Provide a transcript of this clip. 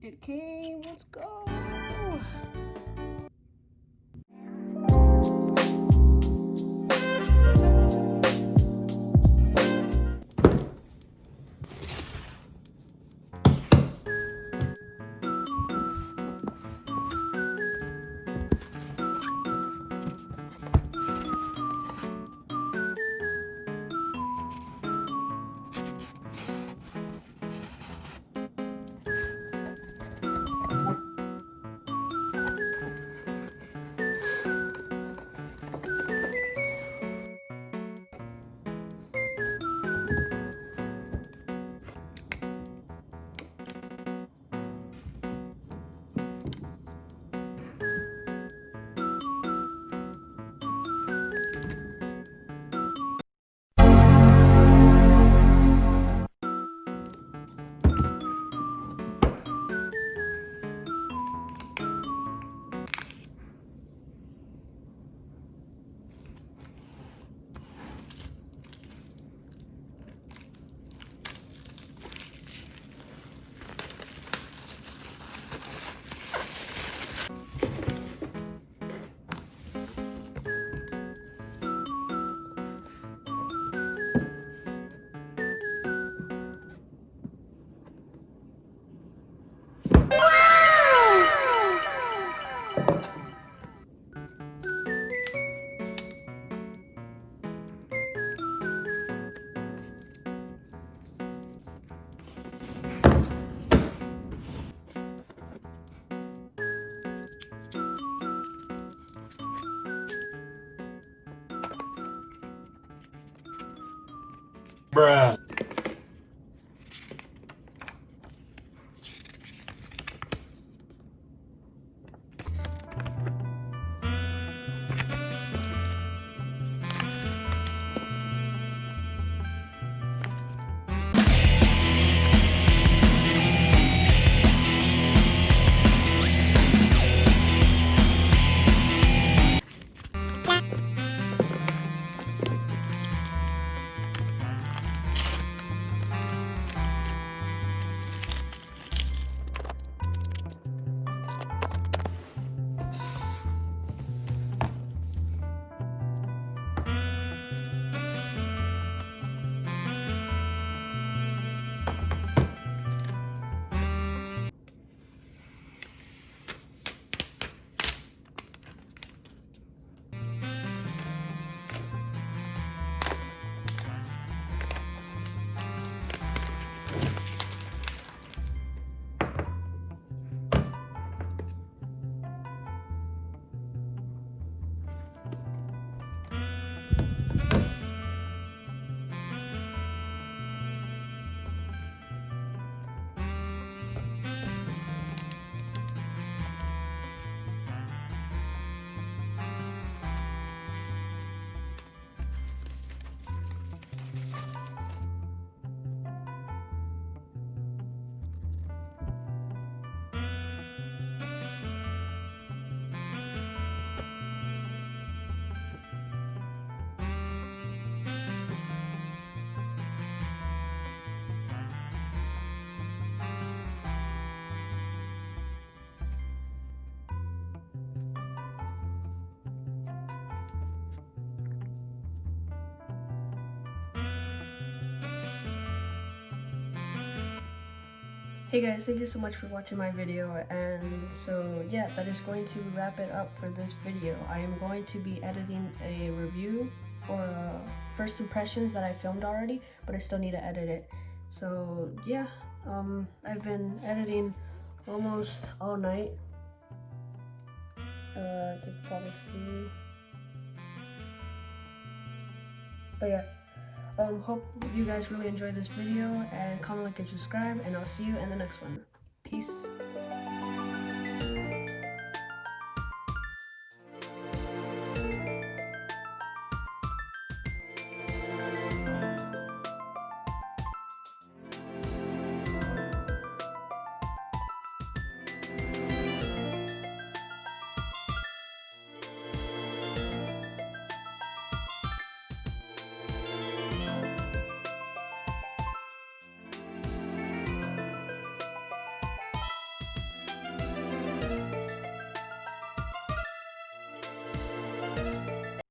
It came, let's go. Bruh. Hey guys, thank you so much for watching my video, and so yeah, that is going to wrap it up for this video. I am going to be editing a review or first impressions that I filmed already, but I still need to edit it. So yeah, I've been editing almost all night, as you can probably see. But yeah, hope you guys really enjoyed this video, and comment, like, and subscribe, and I'll see you in the next one. Peace.